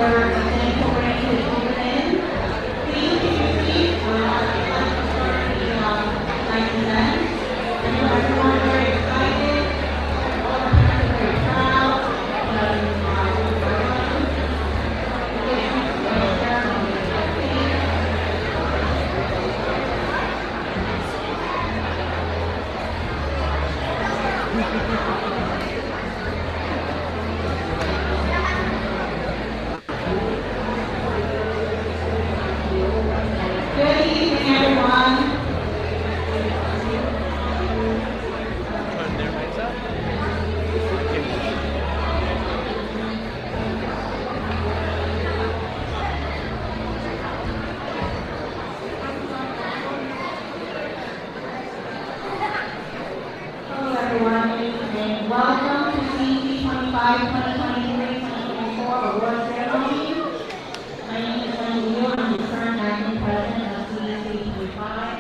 our extended program to open in. Please take your seat. Our lunch will start at 9:10. I know everyone is very excited. All the parents are very proud. Good evening, everyone. Hello, everyone, and welcome to CEC 25, 2023, 2024 Award Ceremony. My name is Wendy. I'm the current acting president of CEC 25.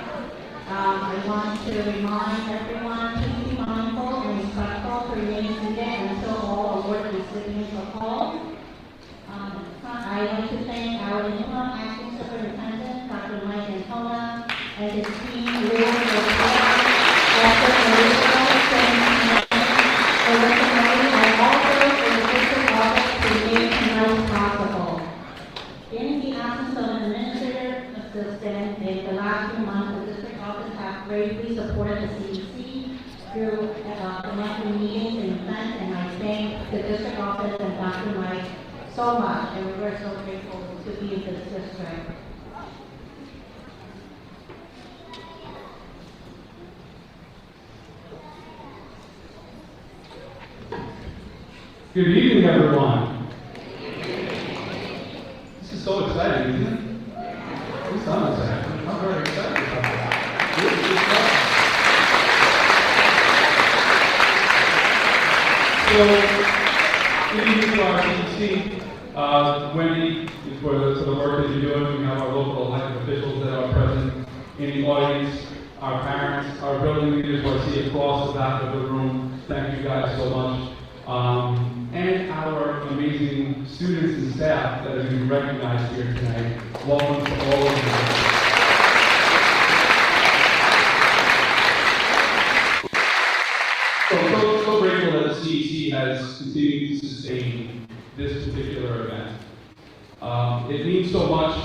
I want to remind everyone to be mindful and respectful to remain seated until all award recipients are called. I'd like to thank our interim acting superintendent, Dr. Mike Antona, and his team, Lou, Dr. Maria, and also for the district office to make tonight possible. In the absence of an administrator assistant, in the last few months, the district office has greatly supported the CEC through the monthly meetings and events, and I thank the district office and Dr. Mike so much, and we were so grateful to be in this district. Good evening, everyone. This is so exciting, isn't it? At least I'm excited. I'm very excited about that. So, good evening to our CEC. Wendy, for the work that you're doing. We have our local elected officials that are present in the audience, our parents, our building leaders who I see across the back of the room. Thank you guys so much. And our amazing students and staff that are being recognized here tonight. Welcome to all of you. So grateful that the CEC has continued to sustain this particular event. It means so much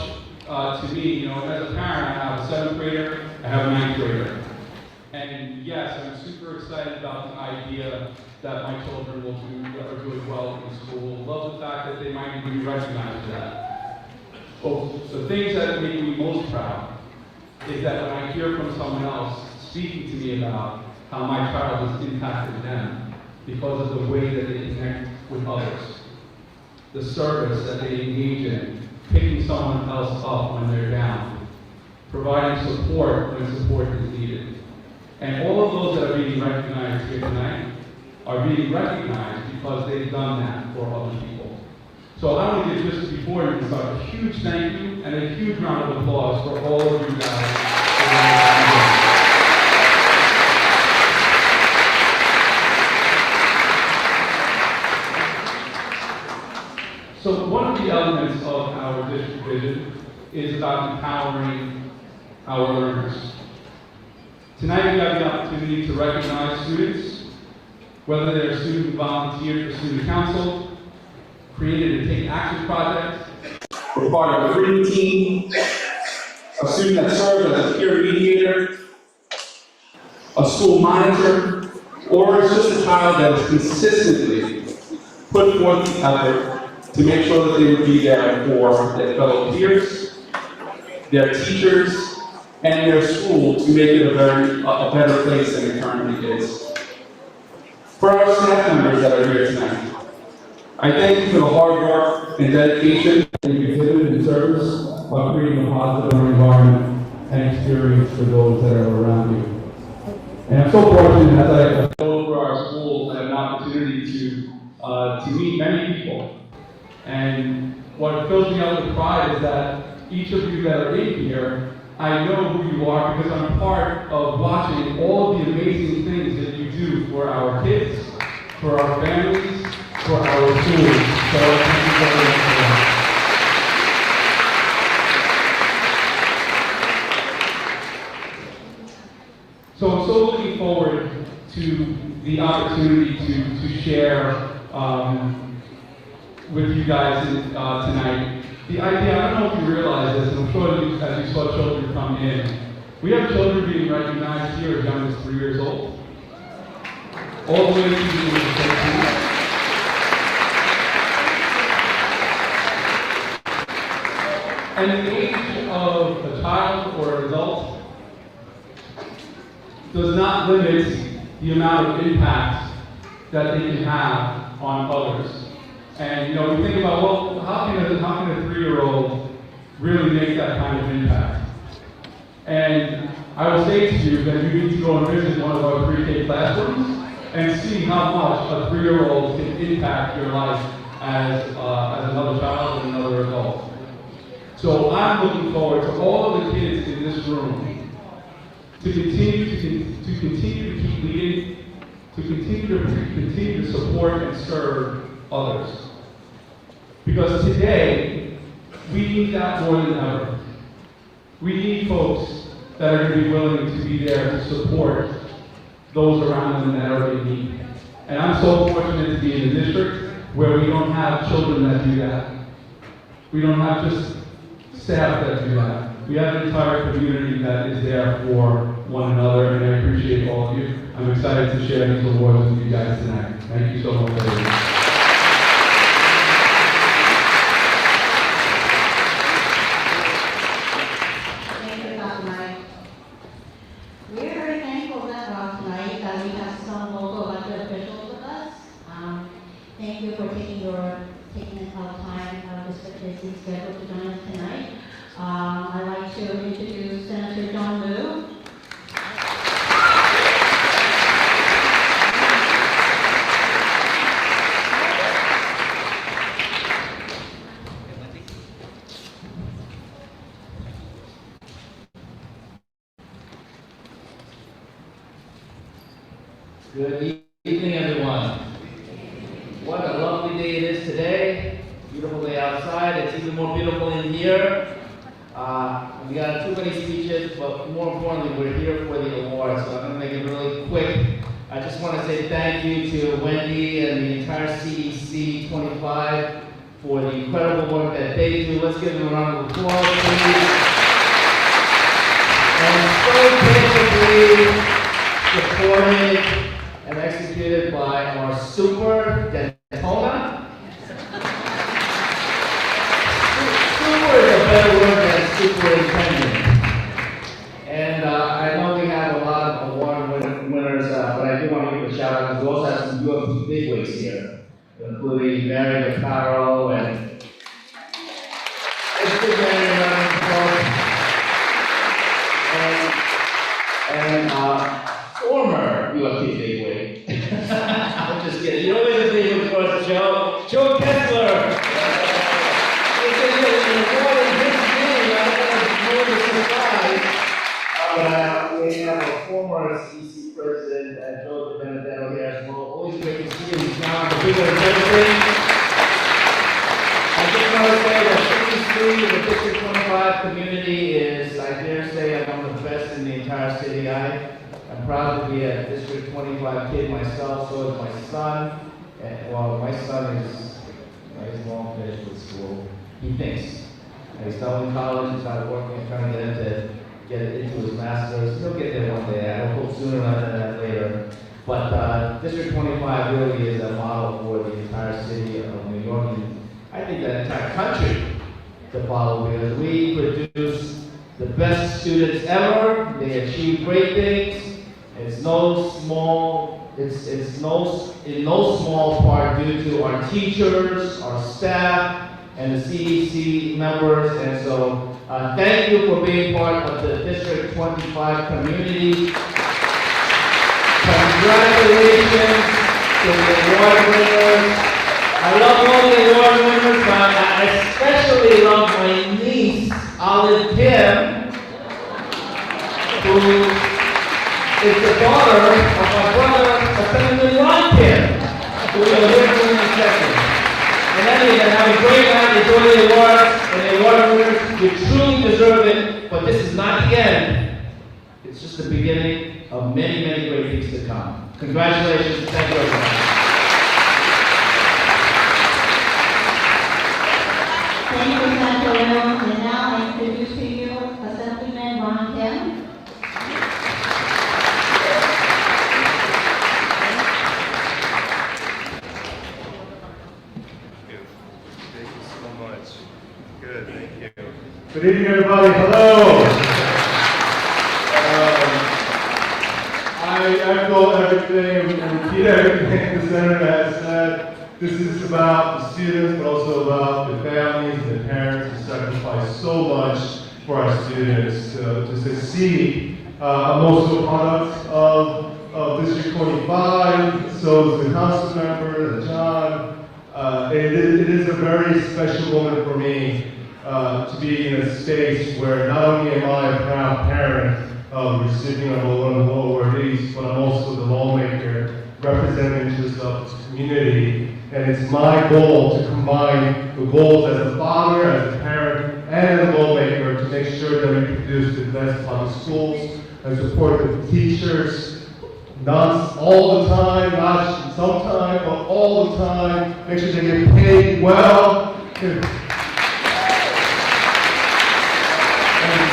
to me. You know, as a parent, I have a 7th grader, I have a 9th grader. And yes, I'm super excited about the idea that my children will are doing well in school. Love the fact that they might even be recognized for that. Well, the things that make me most proud is that when I hear from someone else speaking to me about how my child has impacted them because of the way that they connect with others, the service that they engage in, picking someone else up when they're down, providing support when support is needed. And all of those that are being recognized here tonight are being recognized because they've done that for other people. So I want to give, just before we start, a huge thank you and a huge round of applause for all of you guys. So one of the elements of our district vision is about empowering our learners. Tonight we have the opportunity to recognize students, whether they're a student who volunteered for student council, created a Take Action project, were part of a reading team, a student that served as a peer mediator, a school monitor, or it's just a child that has consistently put forth the effort to make sure that they would be there for their fellow peers, their teachers, and their school to make it a better place than it currently is. For our staff members that are here tonight, I thank you for the hard work and dedication that you exhibited in service of creating a positive environment and experience for those that are around you. And I'm so fortunate as I go over our schools, I have an opportunity to meet many people. And what fills me up with pride is that each of you that are in here, I know who you are because I'm part of watching all of the amazing things that you do for our kids, for our families, for our schools. So thank you very much for that. the opportunity to share with you guys tonight. The idea, I don't know if you realize this, and I'm sure as you saw children come in, we have children being recognized here as young as 3 years old. All the way to the age of 13. And the age of a child or an adult does not limit the amount of impact that they can have on others. And we think about, well, how can a 3-year-old really make that kind of impact? And I will say to you that you need to go and visit one of our pre-K classrooms and see how much a 3-year-old can impact your life as another child and another adult. So I'm looking forward to all of the kids in this room to continue to keep leading, to continue to support and serve others. Because today, we need that more than ever. We need folks that are going to be willing to be there to support those around them that are in need. And I'm so fortunate to be in a district where we don't have children that do that. We don't have just staff that do that. We have an entire community that is there for one another, and I appreciate all of you. I'm excited to share these awards with you guys tonight. Thank you so much, everyone. Thank you, Dr. Mike. We're very thankful that tonight that we have some local elected officials with us. Thank you for taking out time out of this busy schedule to join us tonight. I'd like to introduce Senator John Liu. Good evening, everyone. What a lovely day it is today. Beautiful day outside. It's even more beautiful in here. We got too many speeches, but more importantly, we're here for the awards. So I'm going to make it really quick. I just want to say thank you to Wendy and the entire CEC 25 for the incredible work that they do. Let's give them a round of applause, please. And so patiently supported and executed by our super Daytona. Super is a better word than superintendent. And I know we have a lot of award winners, but I do want to give a shout out because we also have some UFC bigwigs here, including Mary DeCaro and it's good Mary and former UFC bigwig. I'm just kidding. You know who's a bigwig, of course, Joe Kessler. We have a former CEC president, Joe Benedetto here as well. Always great to see you. He's now the bigger everything. I just want to say that 53, the District 25 community is, I dare say, among the best in the entire city. I'm proud to be a District 25 kid myself, so is my son. And, well, my son is, he's long finished with school. He thinks. And he's done with college, he's started working and trying to get into his master's. He'll get there one day. I hope sooner rather than later. But District 25 really is a model for the entire city of New York, and I think the entire country to follow, because we produce the best students ever. They achieve great things. It's in no small part due to our teachers, our staff, and the CEC members. And so thank you for being part of the District 25 community. Congratulations to the award winners. I love all the award winners, but I especially love my niece, Olive Kim, who is the daughter of my brother, Senator Ron Kim, who we will hear from in a second. And then have a great night, enjoy the awards, and the award winners, you truly deserve it, but this is not the end. It's just the beginning of many, many great things to come. Congratulations, thank you everyone. Thank you, Senator Williams. And now I introduce to you Assemblyman Ron Kim. Thank you so much. Good, thank you. Good evening, everybody. Hello. I echo everything and repeat everything the senator has said. This is about the students, but also about the families and the parents who sacrifice so much for our students to succeed. I'm also a product of District 25, so is the council member, John. It is a very special moment for me to be in a space where not only am I a proud parent of recipient of one of the awardees, but I'm also the lawmaker representing the interests of the community. And it's my goal to combine the goals as a father, as a parent, and as a lawmaker to make sure that we produce the best public schools and support the teachers, not all the time, not sometimes, but all the time. Make sure they get paid well.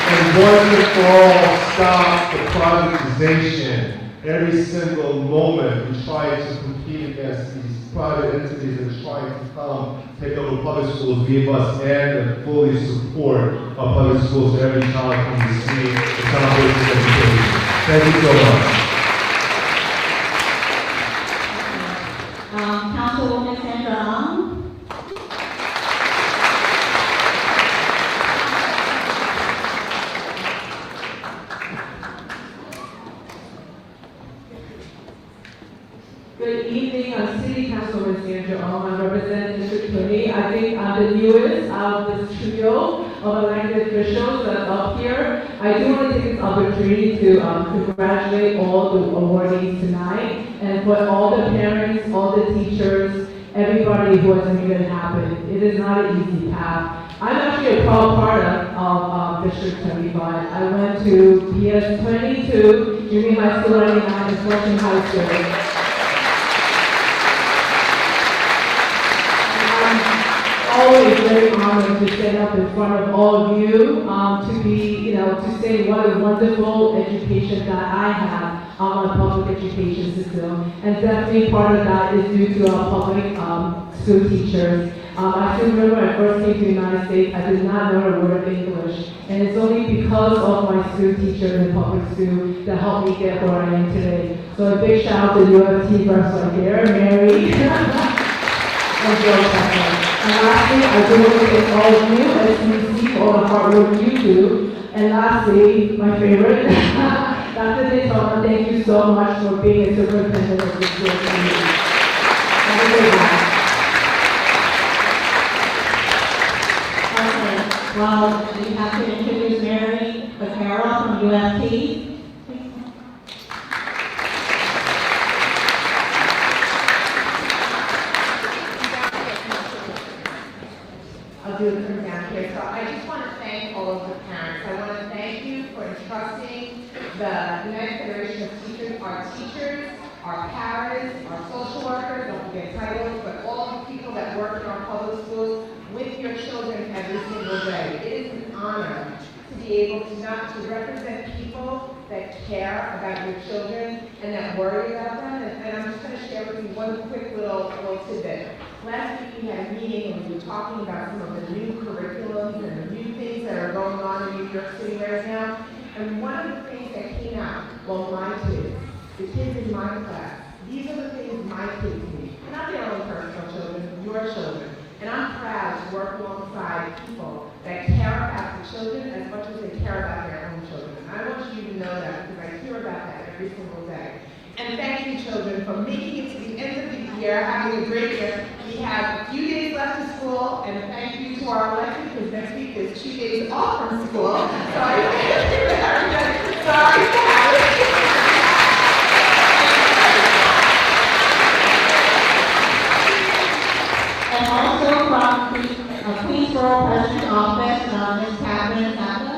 And once and for all, stop the privatization. Every single moment we try to compete against these private entities and trying to come take over public schools, we must end and fully support our public schools so every child can receive the foundation education. Thank you so much. Councilwoman Sandra Ong. Good evening, City Councilwoman Sandra Ong. I represent District 20. I think I'm the newest of this trio of elected officials that's up here. I do want to take this opportunity to congratulate all the awardees tonight and for all the parents, all the teachers, everybody who has made it happen. It is not an easy path. I'm actually a proud part of District 75. I went to PS 22, junior high school, 99, and Flushing High School. Always very honored to stand up in front of all of you, to be, to say what a wonderful education that I have on our public education system. And definitely part of that is due to our public school teachers. I still remember when I first came to the United States, I did not know a word of English. And it's only because of my school teacher in public school that helped me get where I am today. So a big shout out to UFT reps right there, Mary. And Joe. And lastly, I do want to thank all of you at CEC for all the hard work you do. And lastly, my favorite, Dr. Daytona, thank you so much for being a superintendent of this school community. Have a great night. Okay, well, we have to introduce Mary Vaquero from UFT. I'll do it from down here. So I just want to thank all of the parents. I want to thank you for entrusting the United Federation of Teachers, our paras, our social workers, don't forget titles, but all the people that work in our public schools with your children every single day. It is an honor to be able to not to represent people that care about your children and that worry about them. And I'm just going to share with you one quick little tidbit. Last week we had a meeting and we were talking about some of the new curriculums and the new things that are going on in New York City right now. And one of the things that came out, well, my kids, the kids in my class, these are the things my kids need. And not their own personal children, your children. And I'm proud to work alongside people that care about the children as much as they care about their own children. And I want you to know that because I hear about that every single day. And thank you, children, for making it to the end of the year, having a great year. We have a few days left of school, and thank you to our elected, because next week is 2 days off from school. So I thank you everybody. Sorry to have it. And also from Queensborough President's Office, Ms. Catherine Saka.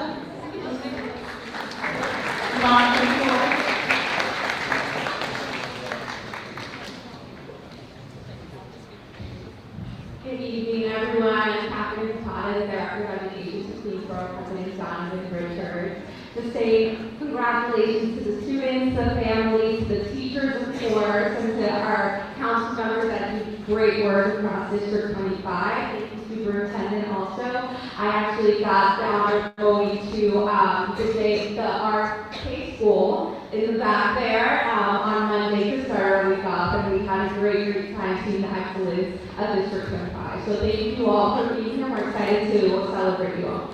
Good evening, everyone. I'm Catherine Todd, Director of Education Supreme for President Jonathan Richard. To say congratulations to the students, the families, the teachers, of course, and to our council members that do great work across District 25. Thank you, Superintendent, also. I actually got the honor of going to our K school in the back there on Monday to start our week off, and we had a great time seeing the excellence of District 25. So thank you all for being here. We're excited to celebrate you all.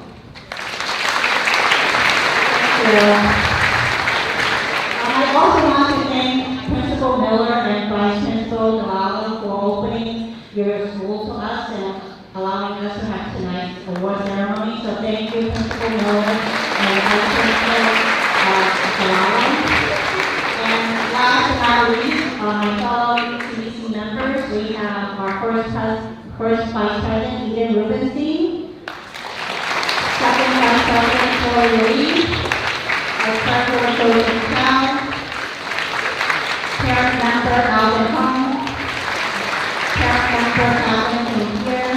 I also want to thank Principal Miller and Vice Principal Delala for opening your school to us and allowing us to have tonight's award ceremony. So thank you, Principal Miller and Vice Principal Delala. And last but not least, my fellow CEC members, we have our first Vice President, Eden Rubenstein, second Vice President, Tori Lee, our Treasurer, Joseph Chow, Parent Member, Alvin Hong, Parent Member, Alvin Sinclair,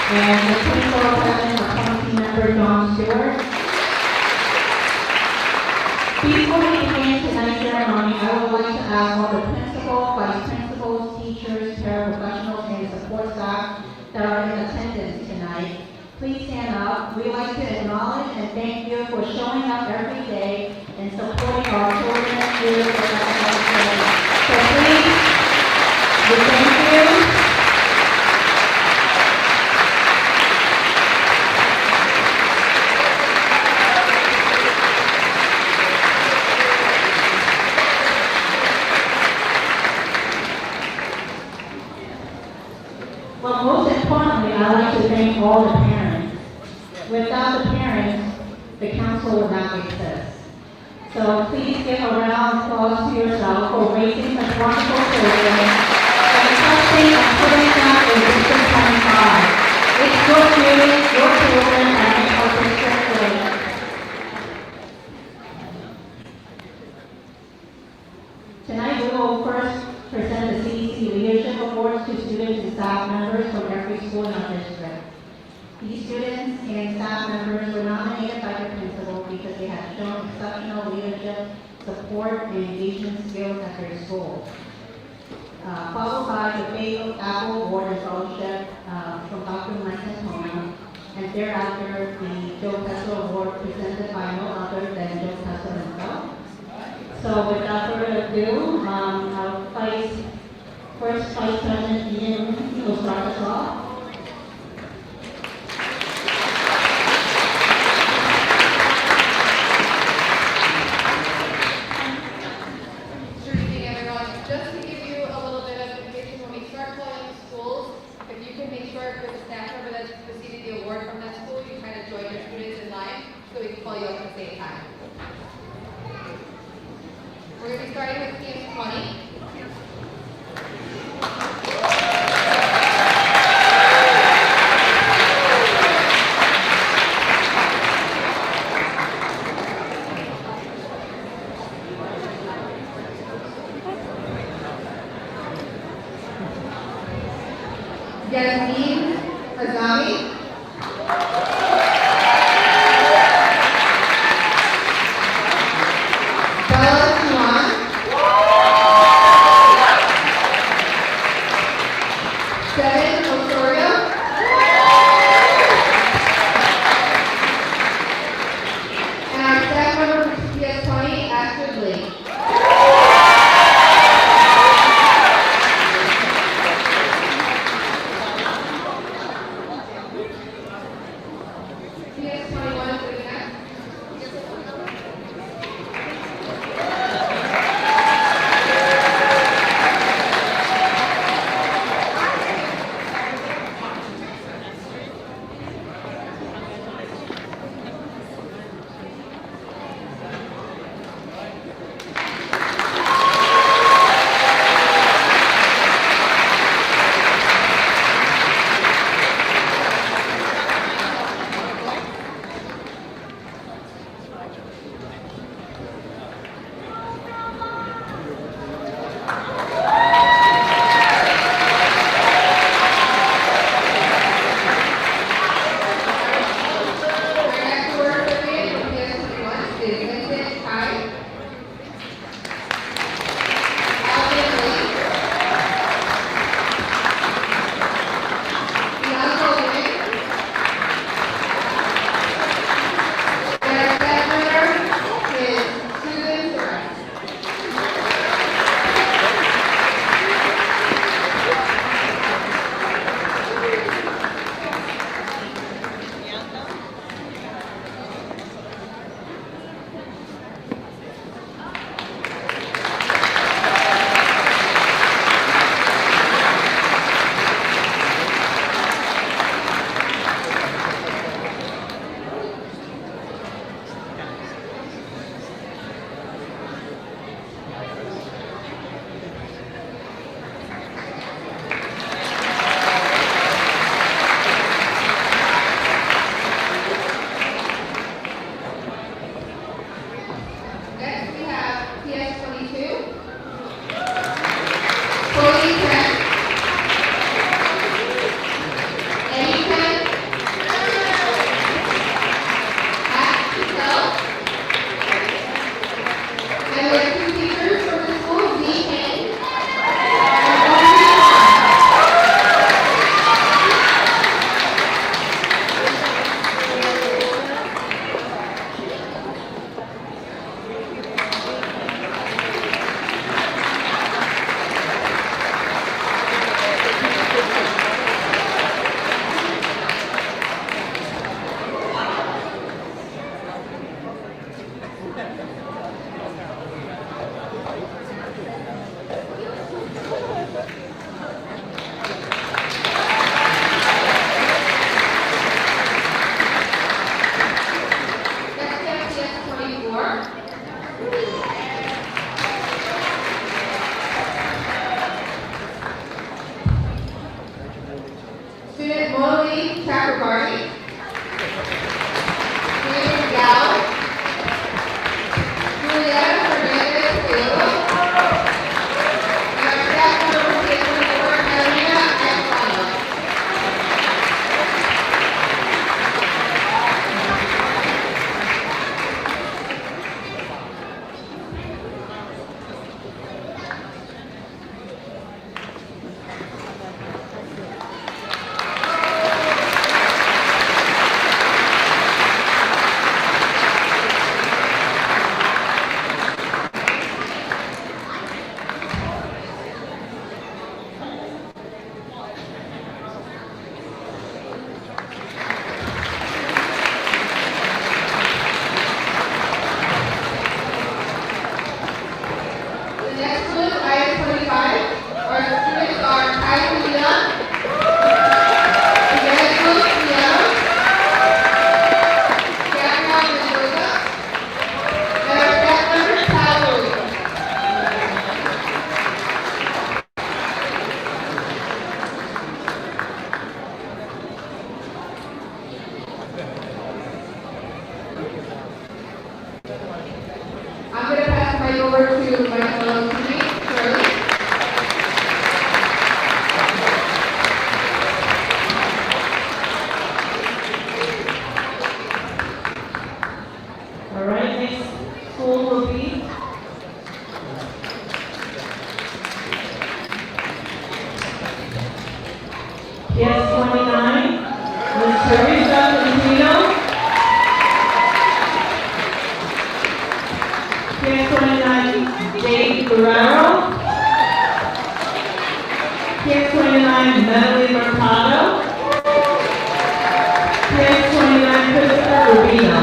and the Principal President or Committee Member, John Stewart. Before we begin tonight's ceremony, I would like to ask all the principals, vice principals, teachers, paraprofessionals, and support staff that are in attendance tonight, please stand up. We'd like to acknowledge and thank you for showing up every day and supporting our children here with us. So please, we thank you. Well, most importantly, I'd like to thank all the parents. Without the parents, the council would not exist. So please give a round of applause to yourself for raising such wonderful children and trusting and putting them in District 25. It's your students, your children that make our district great. Tonight we will first present the CEC Leadership Awards to students and staff members from every school in our district. These students and staff members were nominated by the principal because they have shown exceptional leadership, support, and engagement skills at their school. Followed by the Fatal Apple Award and Fellowship from Dr. Mike Santona, and thereafter the Joe Tesso Award presented by no other than Joe Tesso himself. So without further ado, our first Vice President Ian will start us off. Good evening, everyone. Just to give you a little bit of information, when we start calling schools, if you can make sure with the staff member that's receiving the award from that school, you kind of join your students in line so we can call you up at the same time. We're going to be starting with CS 20. Yasmin Azami. Bella Tuan. Devin Osorio. And our staff member for CS 20, Astrid Lee. CS 21 is the next. Chakrabarty. David Gallo. Julietta Hernandez Toyota. And our staff members, Carolina Aquilano. The next group, item 25, our students are Kylie Leon, Janet Cruz Leon, Gabrielle Mendoza, and our staff members, Tyler Williams. I'm going to pass the mic over to my fellow teammate, Shirley. All right, next school will be PS 29, Ms. Teresa Centino. PS 29, Jade Guerrero. PS 29, Melanie Mercado. PS 29, Christopher Rubino.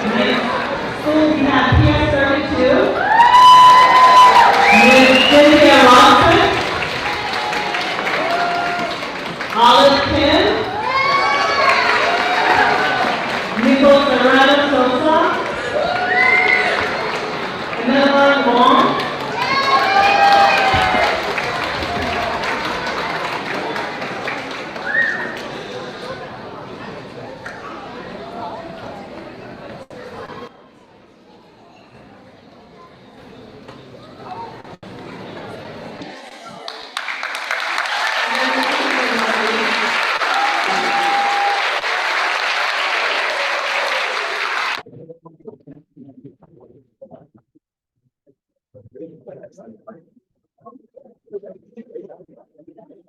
School, we have PS 32, Ms. Cynthia Lawson, Olive Kim, Nicole Serrano Sosa, Miller Wong,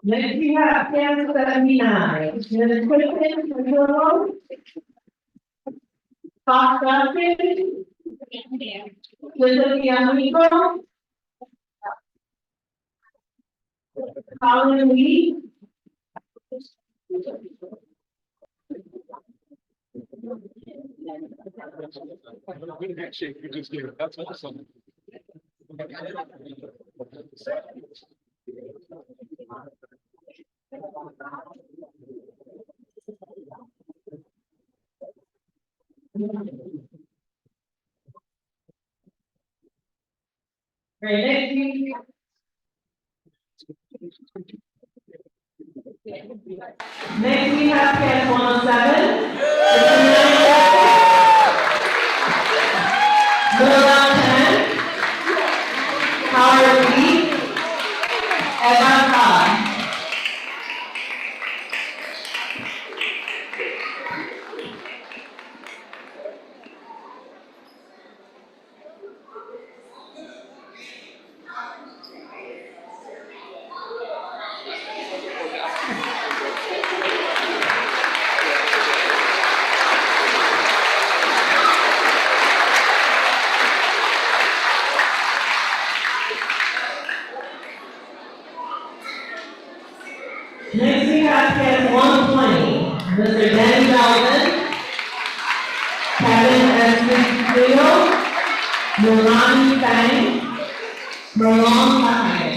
next we have PS 79, Ms. Kristen Control, Fox Dustin, Cynthia Amico, Colin Lee, Next we have PS 107. Miller 10. Howard Lee. Evan Cobb. Next we have PS 120, Mr. Danny Melvin, Kevin S. Leo, Milani Fang, Merlon Lahane.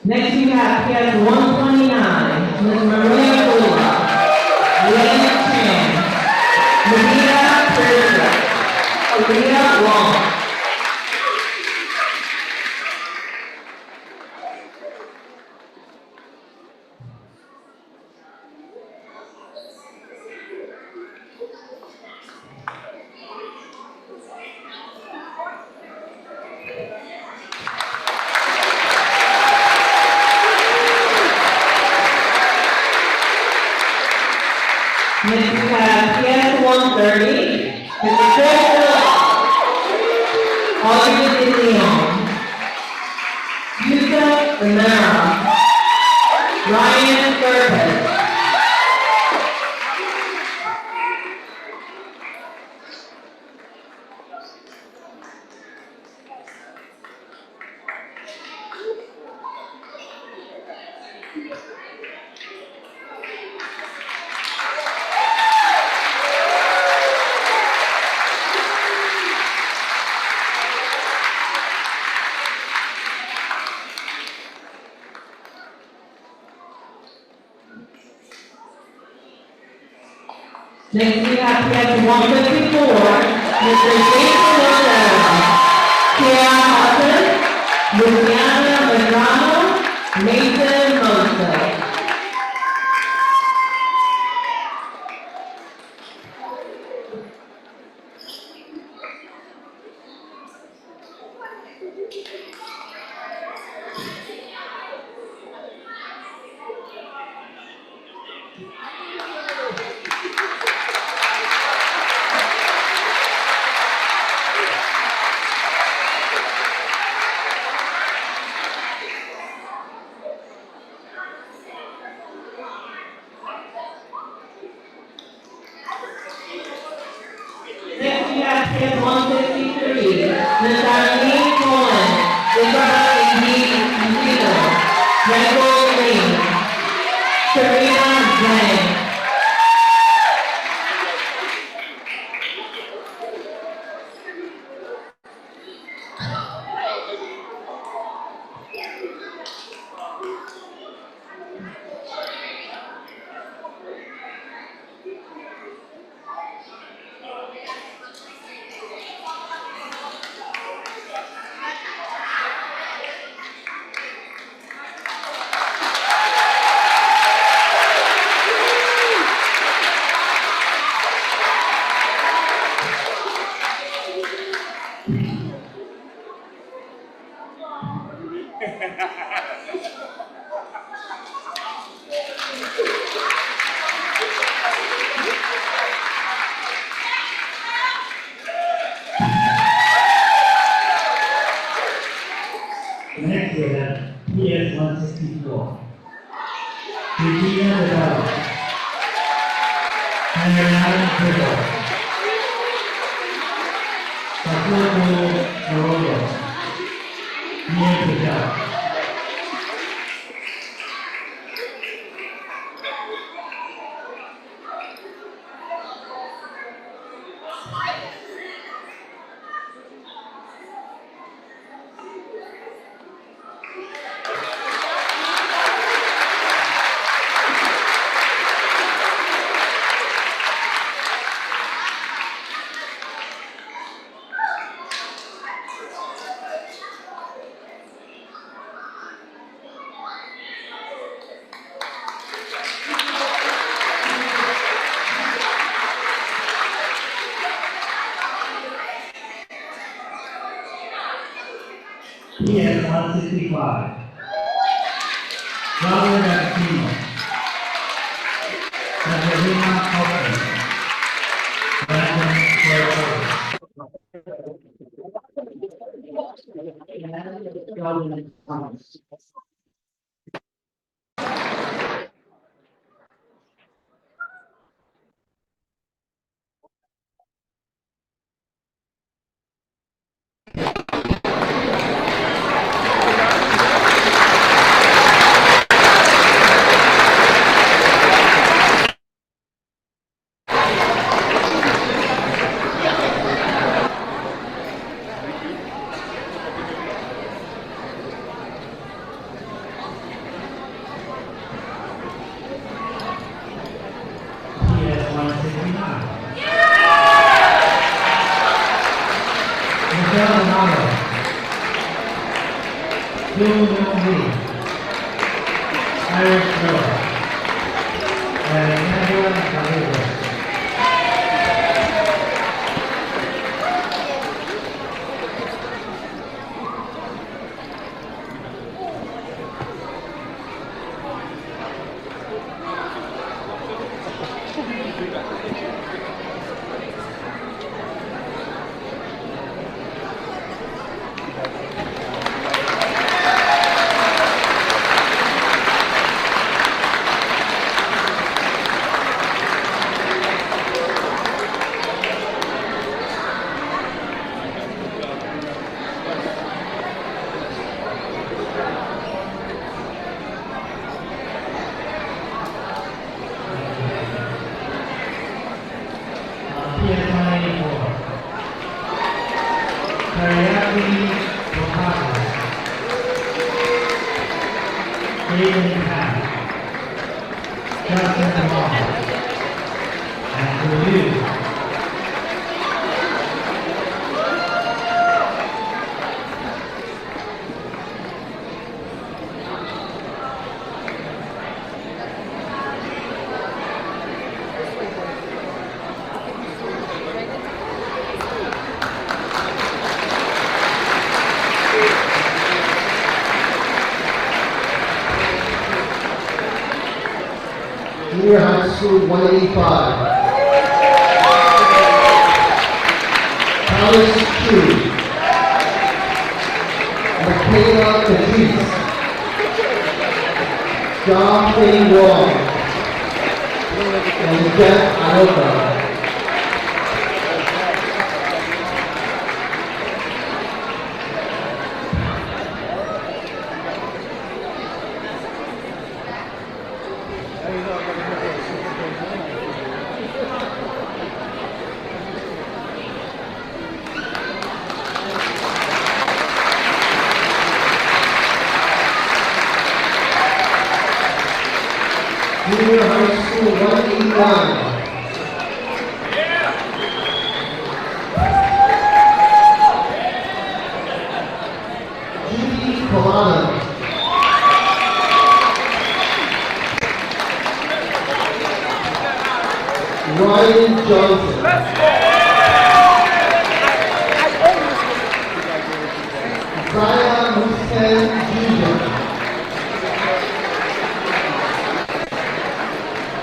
Next we have PS 129, Ms. Maria Gula, Leah Chan, Maria Kirsten, Olivia Wong. Next we have PS 130, Mr. Chris Audrey De Leon, Yusuf Ramera, Ryan Thurman. Next we have PS 154, Mr. Jason Lozano, Kiara Hudson, Luciana Medrano, Nathan Mosley. Next we have PS 153, Ms. Arlene Cohen, Isabel Zito, Michael Green, Serena Zhang. Next we have PS 164. Regina Vidal. Mariana Vidal. Sakuto Arroyo. Mia Vidal. PS 165. Robert Agostino. PS 169. Michelle Amaro. Bill Lee. Iris Miller. And Angela Valero. PS 184. Teriyaki Okada. Aiden Pan. Justin Kamal. And Liu. Junior High School 185. Thomas Chu. Michaela Patrice. John Payne Wong. And Jeff Ioka. Junior High School 189. Judy Colana. Ryan Johnson. Zaya Hussein Jr.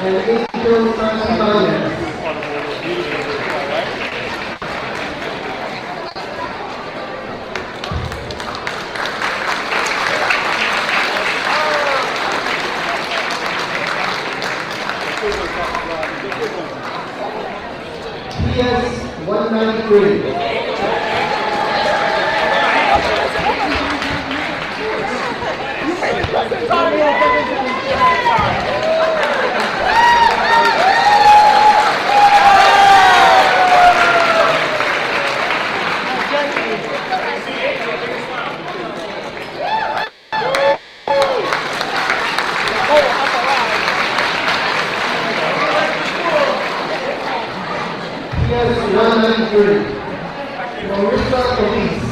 And Angel Santana. PS 193. PS 193. Marissa Police.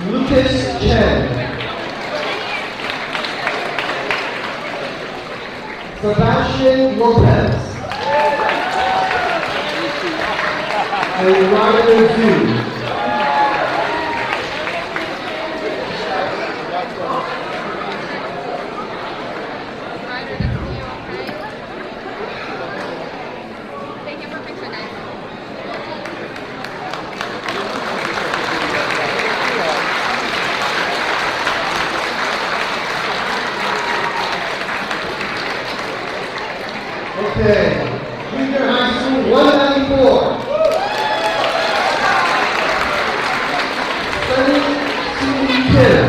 Lucas Chen. Sebastian Lopez. And Ryder Zhu. birthday. Junior High School 194. Sunny Sue Kim.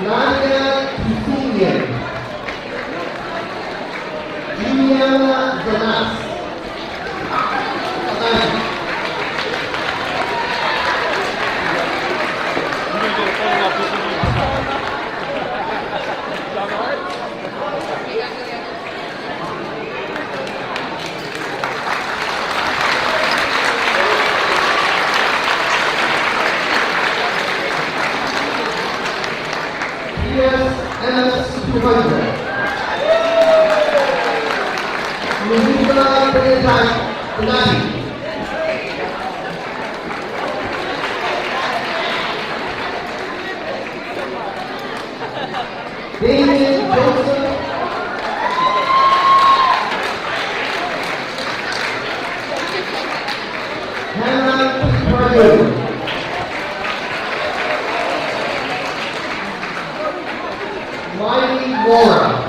Nadia Titinian. Juliana Zanas. MS200. Muziba Benati. David Joseph. Hannah Pardue. Wiley Laura.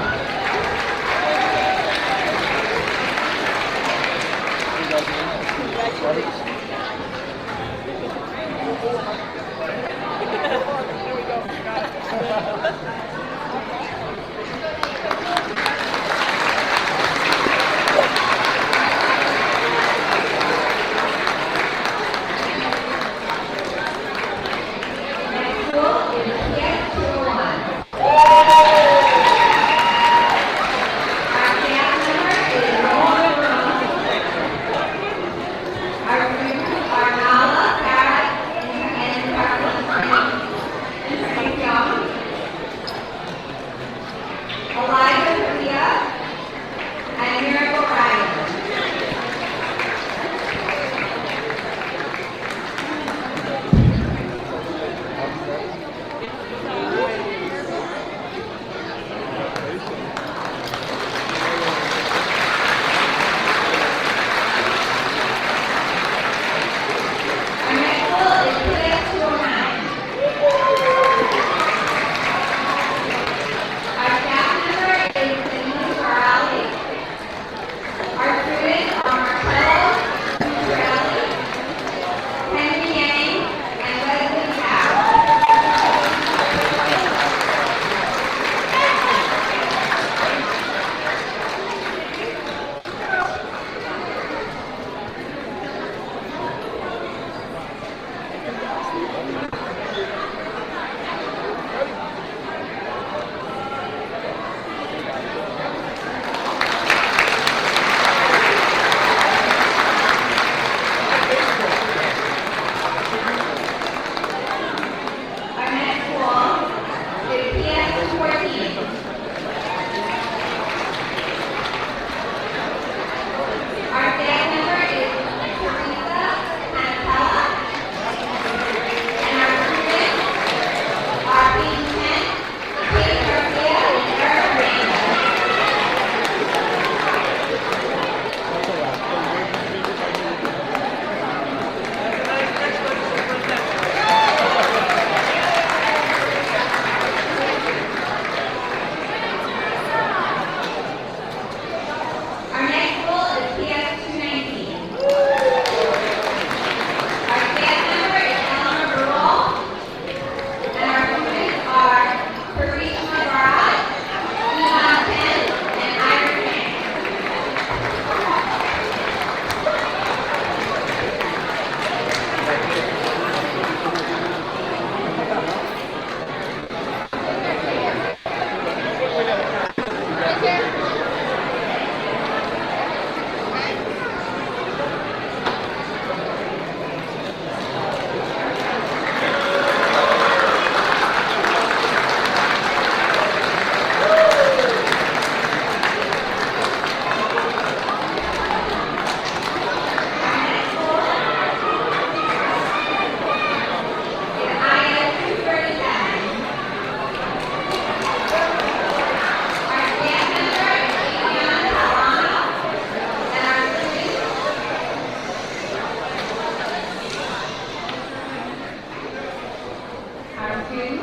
Our school is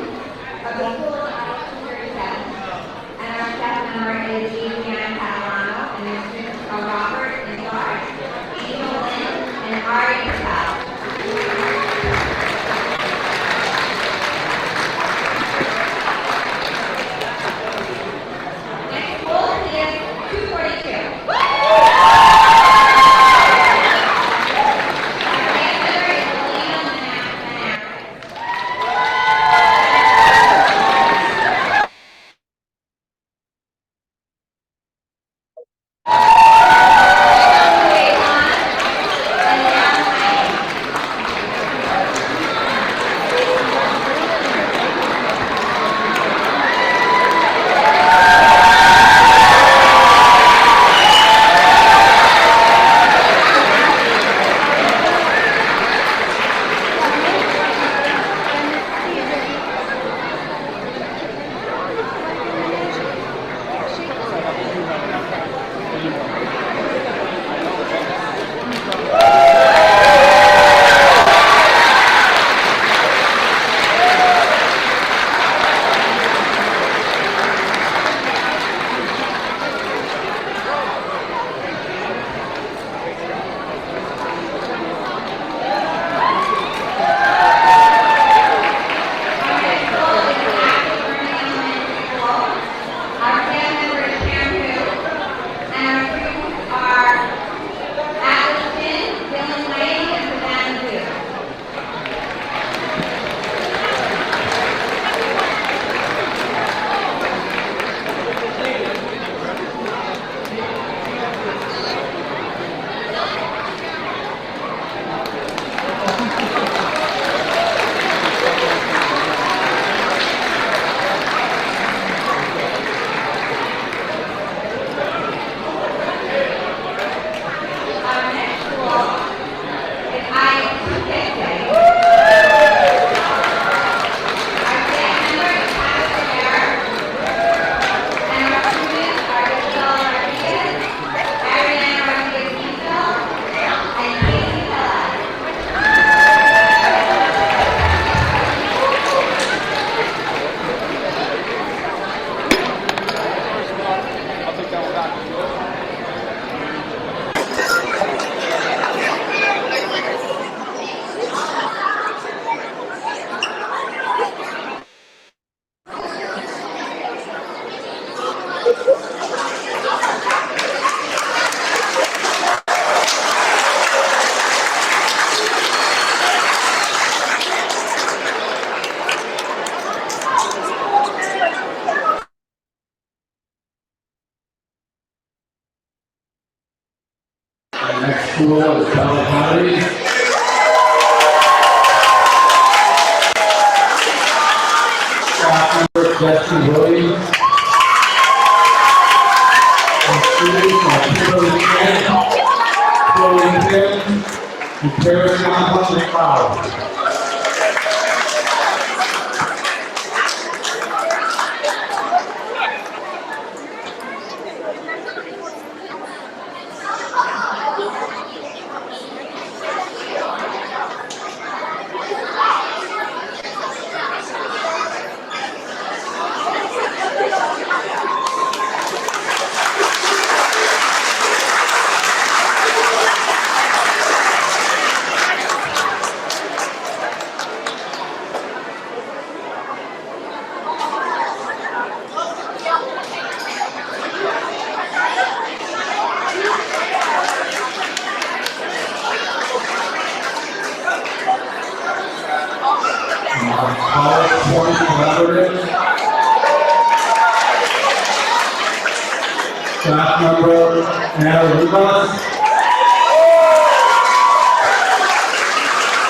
237, and our staff member is Adrienne Powell. Mari Patel. Next school is 242. Our answer is Elena Manasseh. Our band member is Shampoo, and our students are Atlas Finn, Dylan Lane, and Savannah Zoo. Our next school is CEC. Our band member is Tyler Rivera, and our students are Isabel Rodriguez, Ariana Rodriguez-Tito, and Casey Pelez. The next school is Bella Pottery. Staff member Jesse Williams. And students are Kimberly Smith, Chloe Tim, and Paris Johnson McLeod. College Point Collaborative. Staff member Anna Rivas.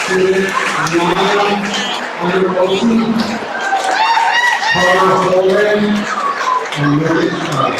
Student Nana Underwood, Carter Holden, and Lucas Scott.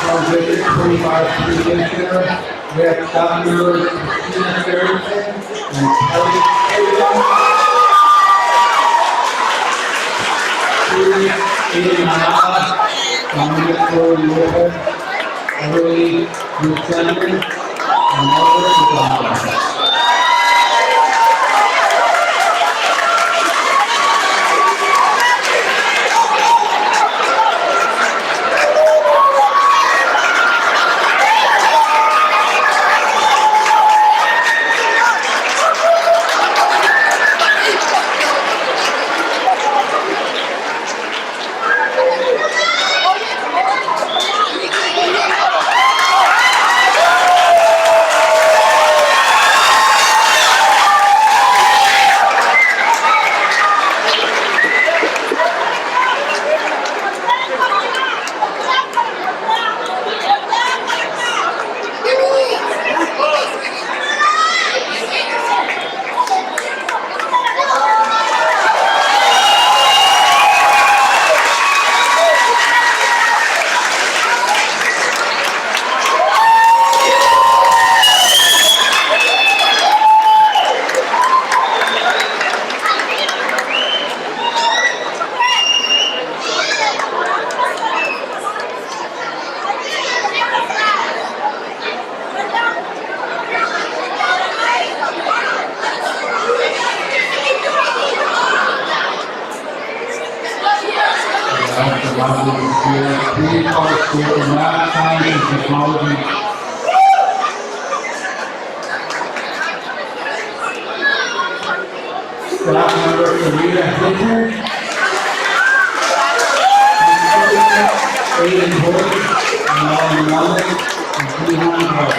From District 25 Student Center, We have Dr. Christina Ferguson and Kelly Aiden Ayala, Dominic Flores, Emily Buchanan, and Margaret McDonald. Staff member Karina Hitler, Aiden Hoyt, Melanie Mullen, and Keehan Hart.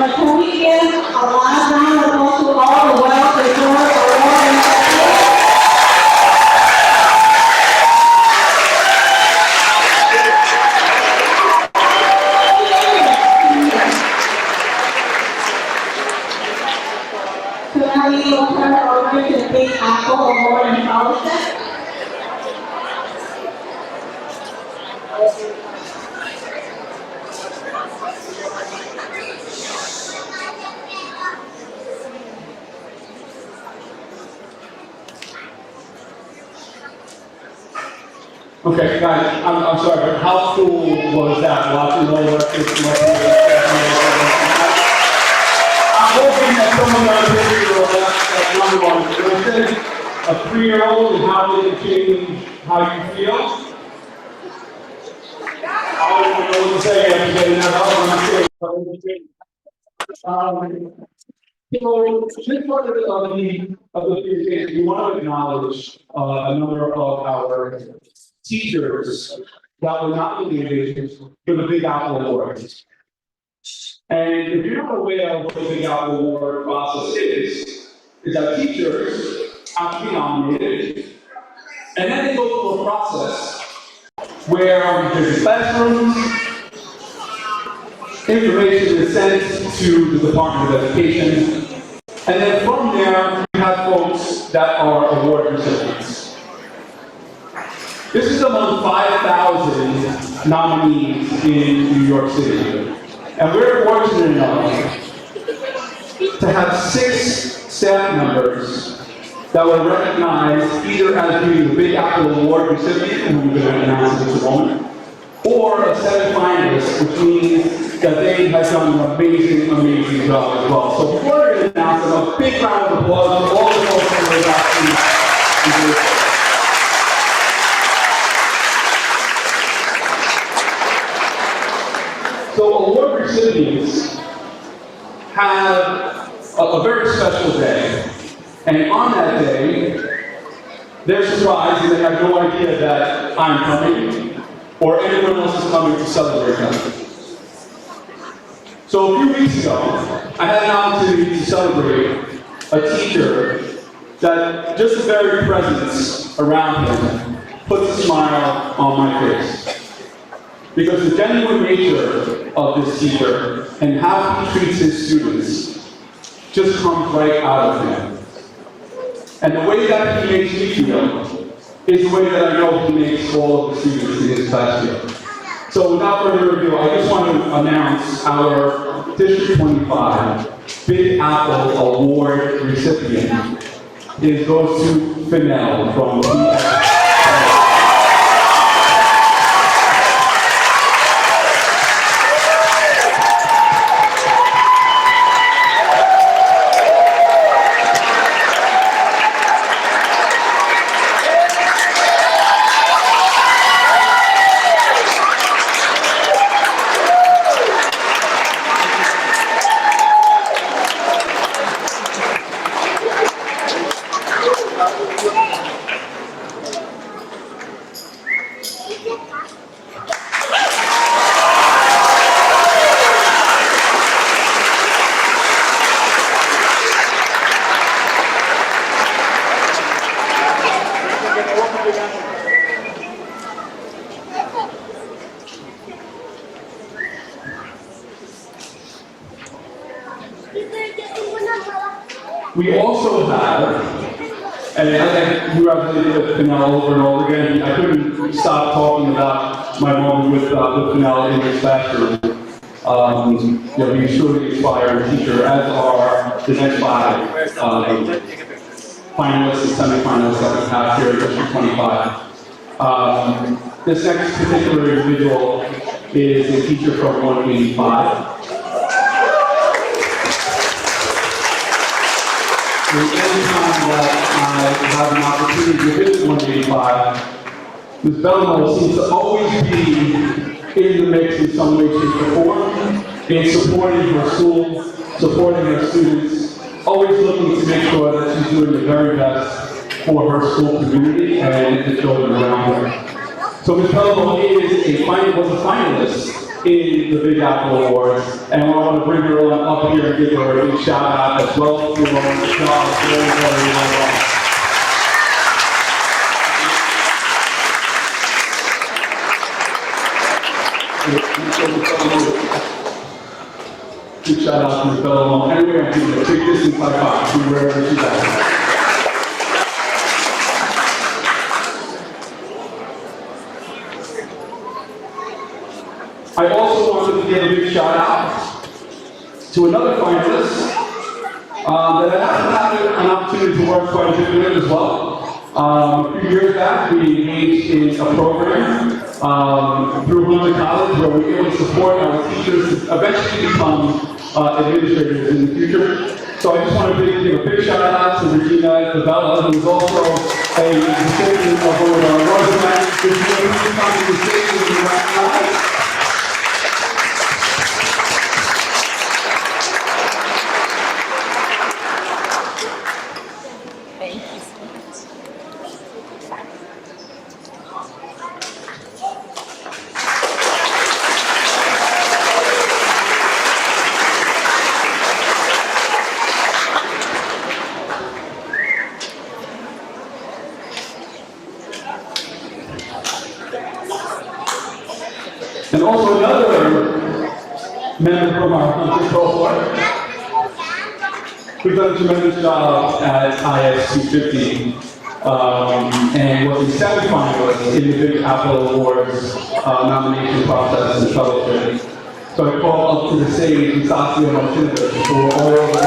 Can we give a last round of applause to all the well-deserved award recipients? So now we will turn it over to the Big Apple Award and Fellowship. Okay, guys, I'm sorry, but how cool was that watching all the I'm hoping that someone got a picture of that number one. When I said a 3-year-old and how did it change how you feel? I don't know what to say after getting that up on the stage. So, this part of the presentation, we want to acknowledge a number of our teachers that were nominated for the Big Apple Awards. And if you're not aware of what the Big Apple Award process is that teachers have to be nominated, and then they go through a process where there's classrooms, information is sent to the Department of Education, and then from there, we have folks that are award recipients. This is among 5,000 nominees in New York City, and we're fortunate enough to have 6 staff members that were recognized either as being the Big Apple Award recipient, who we're going to announce in just a moment, or a semi-finalist, which means that they have done an amazing, amazing job as well. So before we're going to announce them, a big round of applause for all the folks that were actually. So award recipients have a very special day. And on that day, they're surprised and they have no idea that I'm coming or anyone else is coming to celebrate them. So a few weeks ago, I had an opportunity to celebrate a teacher that just the very presence around him puts a smile on my face. Because the genuine nature of this teacher and how he treats his students just comes right out of him. And the way that he makes me feel is the way that I know he makes all of the students in his class feel. So without further ado, I just want to announce our District 25 Big Apple Award recipient. It goes to Fennell from CEC. We also have, and I congratulated Fennell over and over again. I couldn't stop talking about my moment with Fennell in this classroom. He's truly an inspiring teacher, as are the next 5 finalists and semi-finalists that we have here at District 25. This next particular individual is a teacher from 185. And every time that I have an opportunity to visit 185, Ms. Belmo seems to always be in the mix in some way, shape, or form, in supporting her school, supporting her students, always looking to make sure that she's doing the very best for her school community and the children around her. So Ms. Belmo was a finalist in the Big Apple Awards, and I want to bring her on up here and give her a big shout out as well for her job very, very well. Big shout out to Ms. Bello. Anyway, I'm doing a big distance high five to wherever she's at. I also wanted to give a big shout out to another finalist that I haven't had an opportunity to work quite a bit with as well. A few years back, we engaged in a program through Hunter College where we were able to support our teachers to eventually become administrators in the future. So I just want to give a big shout out to Regina Davella, who is also a recipient of our Rosemary. Regina, please come to the stage and be recognized. member from our Hunter cohort. We've done a tremendous job at IS 250, and was the semifinalist in the Big Apple Awards nomination process and fellowship. So I call up to the stage Saskia Martinez for all of the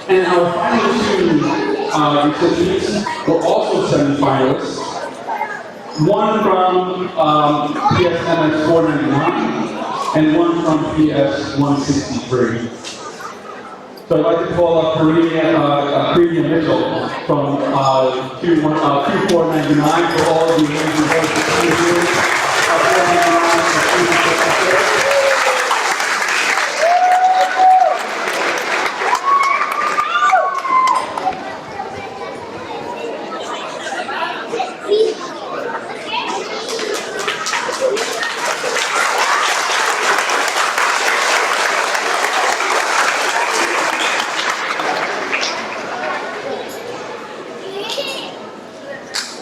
And our final two recipients were also semifinalists. One from PSMS 499 and one from PS 163. So I'd like to call up Karina Mitchell from Q499 for all of the amazing work that she's doing.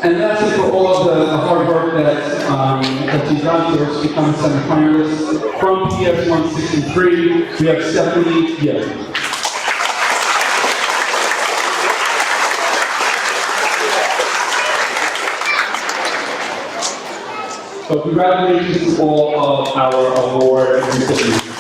And that's it for all of the hard work that she's done to become a semifinalist. From PS 163, we have Stephanie Gill. So congratulations to all of our award recipients.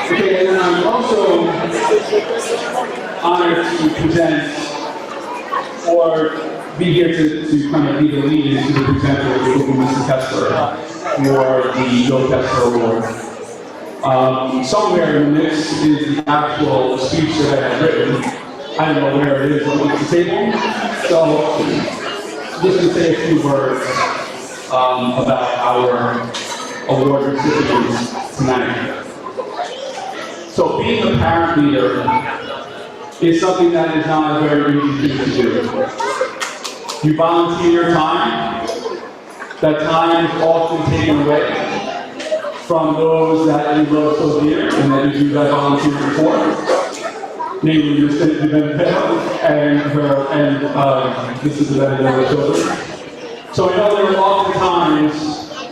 Okay, and I'm also honored to present or be here to kind of be the lead into the presenter of Mr. Kessler for the Joe Kessler Award. Somewhere in the mix is the actual speech that I have written. I don't know where it is on the table, so just to say a few words about our award recipients tonight. So being a parent leader is something that is not a very easy thing to do. You volunteer your time. That time is often taken away from those that you love so dear and that you do that volunteering for, namely your Senator Benedetto and Mrs. Benedetto's children. So I know there are often times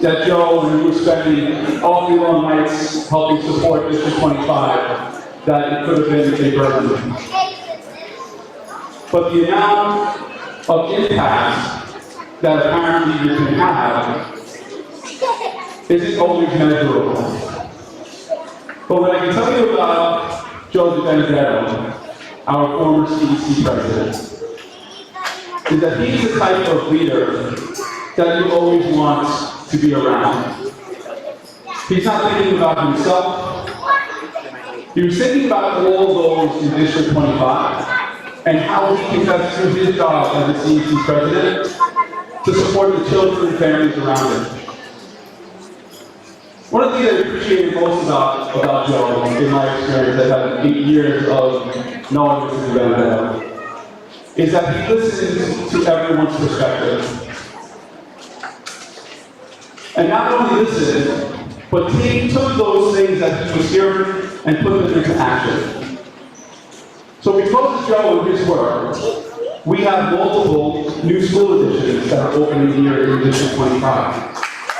that Joe and you were spending awfully long nights helping support District 25, that it could have been a burden. But the amount of impact that a parent leader can have isn't always measurable. But what I can tell you about Joe Benedetto, our former CEC president, is that he's the type of leader that you always want to be around. He's not thinking about himself. He was thinking about all those in District 25 and how he can best do his job as the CEC president to support the children and families around him. One of the things I appreciated most about Joe, in my experience, I've had 8 years of knowing Mr. Benedetto, is that he listens to everyone's perspective. And not only listened, but he took those things that he was hearing and put them into action. So because of Joe and his work, we have multiple new school additions that are opening here in District 25.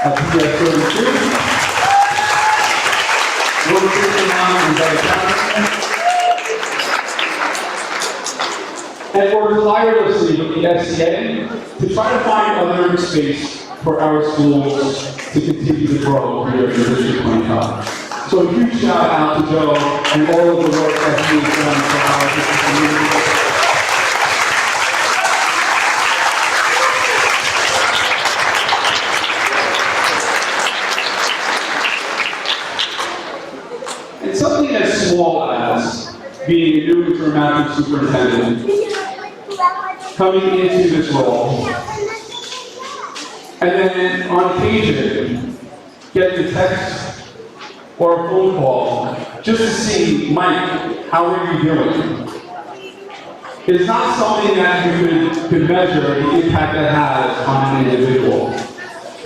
At PS 32, 169 in Better and work tirelessly with the SCA to try to find other space for our schools to continue to grow here in District 25. So a huge shout out to Joe and all of the work that he has done for our district community. And something as small as being a new dramatic superintendent, coming into this role, and then on occasion, getting a text or a phone call just to see, Mike, how are you doing? It's not something that you could measure the impact that has on an individual.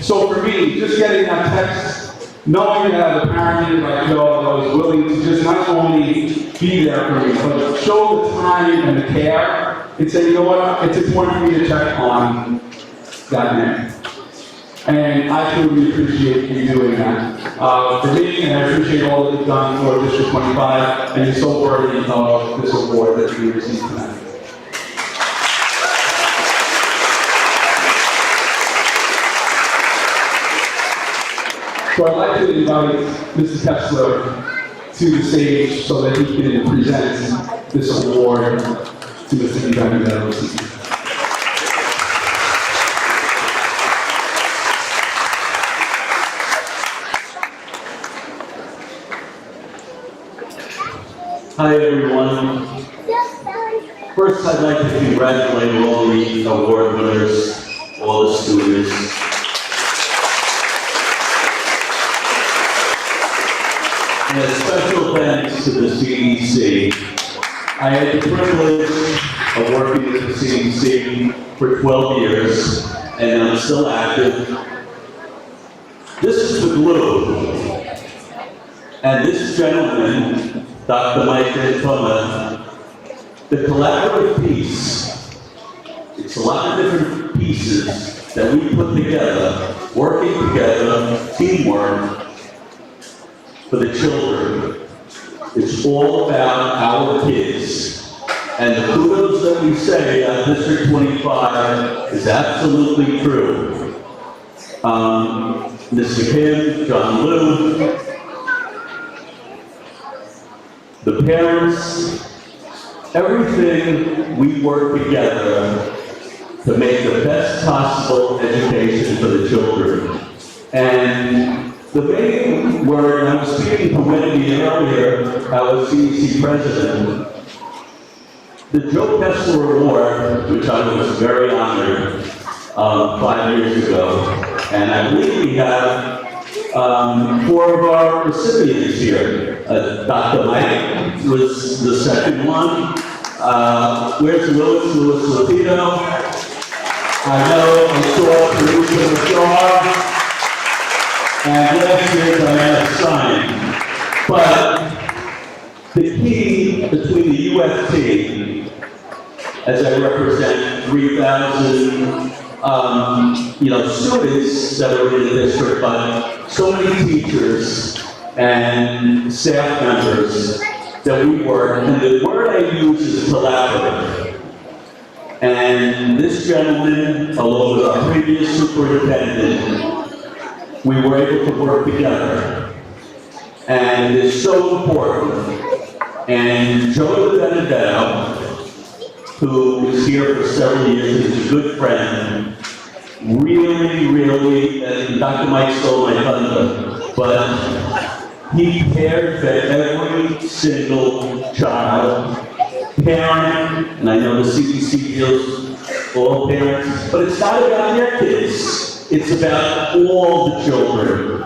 So for me, just getting that text, knowing that a parent like Joe that was willing to just not only be there for me, but show the time and the care, and say, you know what, it's important for me to check on that man. And I truly appreciate you doing that for me, and I appreciate all that you've done for District 25, and you're so worthy of this award that you received tonight. So I'd like to invite Mr. Kessler to the stage so that he can present this award to Mr. Benedetto. Hi everyone. First I'd like to congratulate all the award winners, all the students. And a special thanks to the CEC. I had the privilege of working with the CEC for 12 years, and I'm still active. This is the glue. And this gentleman, Dr. Mike Antoma, the collaborative piece, it's a lot of different pieces that we put together, working together, teamwork for the children. It's all about our kids. And the kudos that we say at District 25 is absolutely true. Mr. Kim, John Liu, the parents, everything we work together to make the best possible education for the children. And the main word, I was speaking to Wendy earlier, our CEC president, the Joe Kessler Award, which I was very honored 5 years ago, and I believe we have 4 of our recipients here. Dr. Mike was the second one. Where's Louis Lapito? I know, I saw Teresa Machar. And last year Diana Stein. But the key between the UST, as I represent 3,000 students that are in the district, but so many teachers and staff members that we work, and the word I use is collaborative. And this gentleman, along with our previous superintendent, we were able to work together. And it's so important. And Joe Benedetto, who is here for several years, is a good friend, really, and Dr. Mike stole my thunder, but He cared for every single child, parent, and I know the CEC deals with all parents, but it's not about their kids. It's about all the children.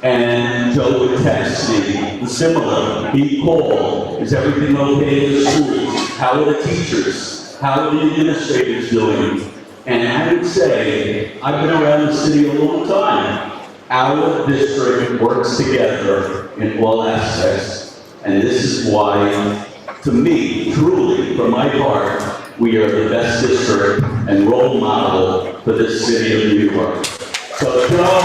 And Joe would text me, similar. He'd call, is everything okay in the schools? How are the teachers? How are the administrators doing? And I would say, I've been around the city a long time. Our district works together in all aspects. And this is why, to me, truly, from my heart, we are the best district and role model for this city of New York. So, Joe,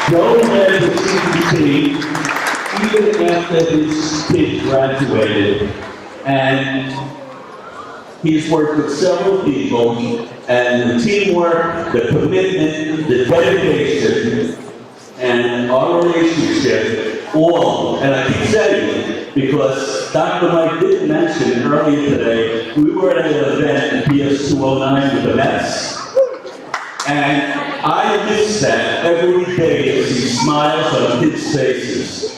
Joe led the CEC even after his kid graduated, and he's worked with several people, and the teamwork, the commitment, the dedication, and our relationship, all, and I keep saying it, because Dr. Mike did mention earlier today, we were at an event at PS 209 with the Mets. And I miss that every day as he smiles on kids' faces.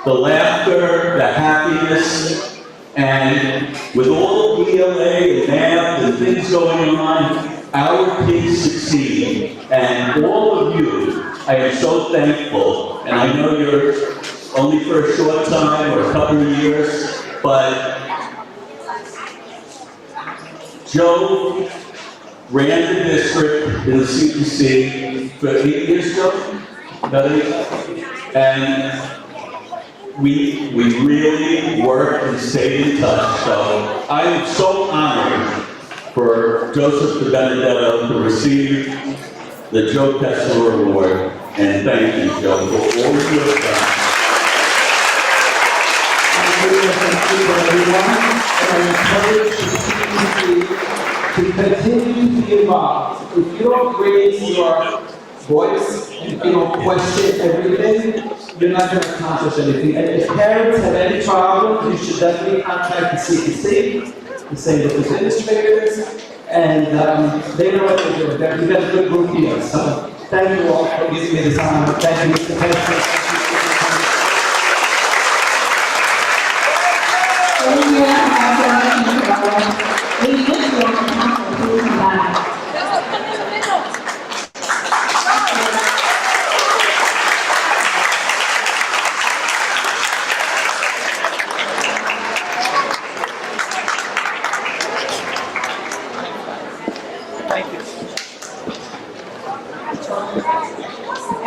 The laughter, the happiness, and with all the ELA and math and things going on, our kids succeed. And all of you, I am so thankful. And I know you're only for a short time or a couple of years, but Joe ran the district in the CEC for 8 years ago, and we really worked and stayed in touch. So I am so honored for Joseph DiBenedetto to receive the Joe Kessler Award, and thank you, Joe, for all you have done. Thank you, everyone, and I encourage the CEC to continue to be involved. If you don't raise your voice and if you don't question everything, you're not going to accomplish anything. And if parents have any problems, you should definitely contact the CEC, the same with the administrators, and they know what they're doing. We've got a good group here. So thank you all for giving me this honor. Thank you, Mr. President.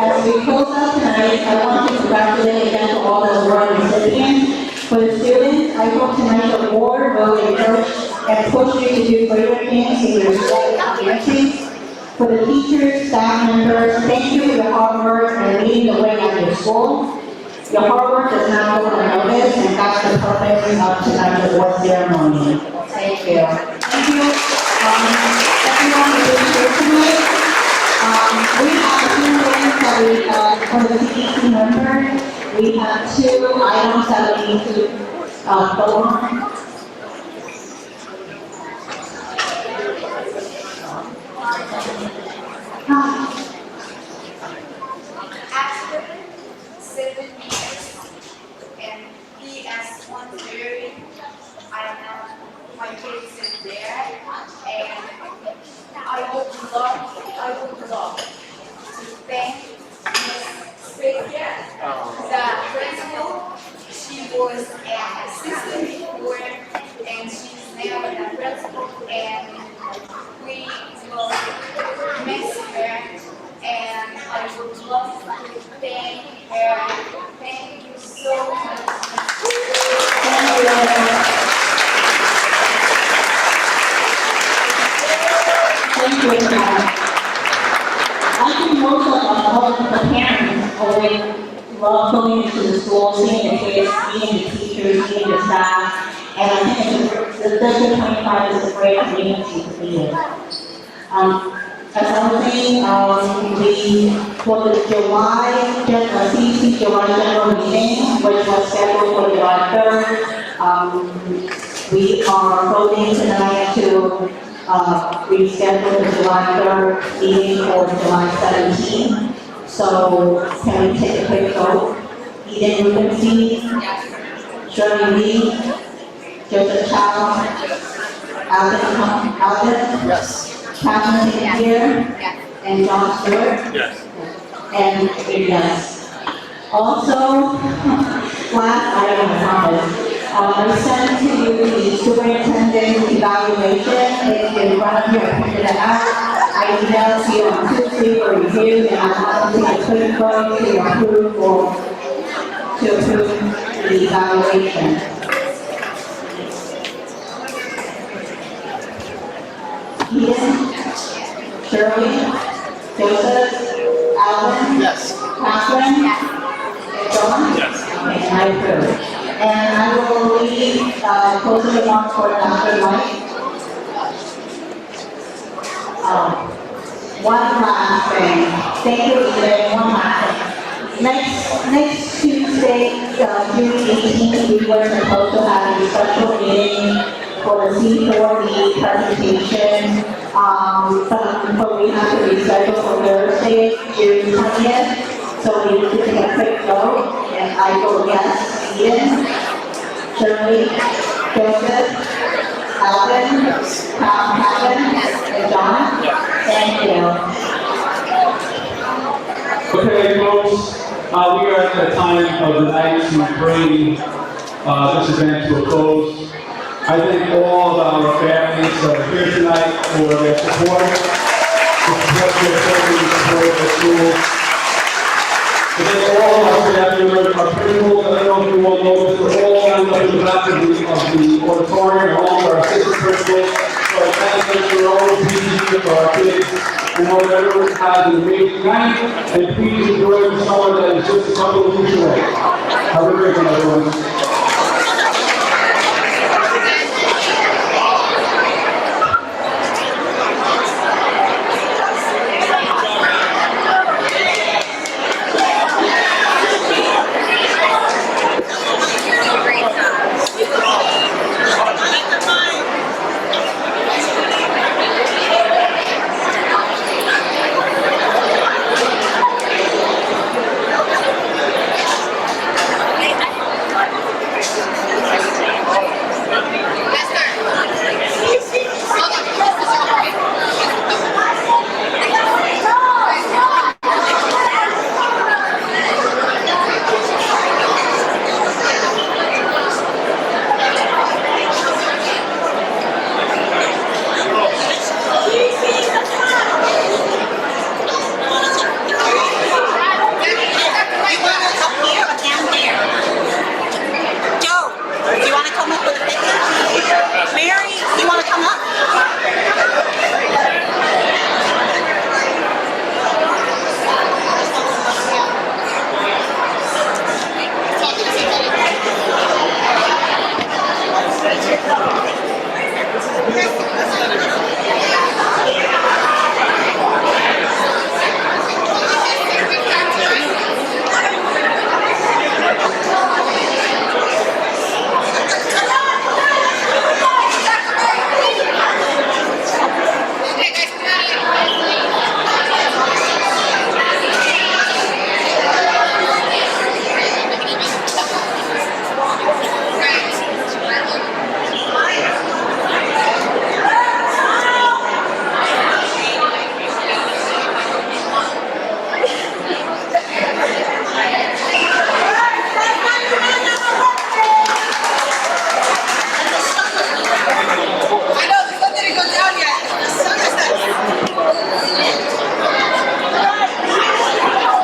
As we close out tonight, I want to congratulate again to all the award recipients. For the students, I hope tonight's award will encourage and push you to do greater things in your school communities. For the teachers, staff members, thank you for your hard work and leading the way at your school. Your hard work does not go unnoticed, and that's the purpose of tonight's award ceremony. Thank you. Thank you, everyone who is here tonight. We have a few things that for the CEC members, we have 2 items that we need to vote on. After 7 years and PS130, I have my kids in there, and I would love to thank Ms. Speaker, the principal. She was an assistant before, and she's now the principal, and we will miss her, and I would love to thank her. Thank you so much. Thank you, I think most of the parents always love going into the school, seeing the kids, seeing the teachers, seeing the staff, and I think the District 25 is a great community to be in. As I was saying, for the CEC July general meeting, which was scheduled for July 3rd, We are voting tonight to reschedule the July 3rd meeting for July 17th. So can we take a quick vote? Eden Rubenstein, Shirley Lee, Joseph Chow, Alvin, Yes. Catherine here, and John Stewart. Yes. And yes. Also, last item of comments. I sent to you the superintendent evaluation. It's in front of you, I printed it out. I emailed to you on Tuesday for review, and I want to take a quick vote to approve the evaluation. Eden, Shirley, Joseph, Alvin, Yes. Catherine, and John. Yes. Okay, I approve. And I will leave closing remarks for Dr. Mike. One last thing. Thank you, Eden. One last thing. Next Tuesday, June 18th, we were supposed to have a special meeting for the C4D presentation. But we have to reschedule for Thursday, June 20th. So we need to take a quick vote, and I vote yes. Eden, Shirley, Joseph, Alvin, Catherine, and John. Thank you. Okay, folks, we are at the time of the night to bring this event to a close. I thank all of our families that are here tonight for their support, the support of their children, the support of their schools. I thank all of our staff members, our principals. I don't know if you all know this, we're all lined up in the back of the auditorium, all of our assistant principals. So I thank them for all the PG for our kids. I know that everyone has an amazing night, and please enjoy the summer that is just a couple of weeks away. Have a great one, everyone.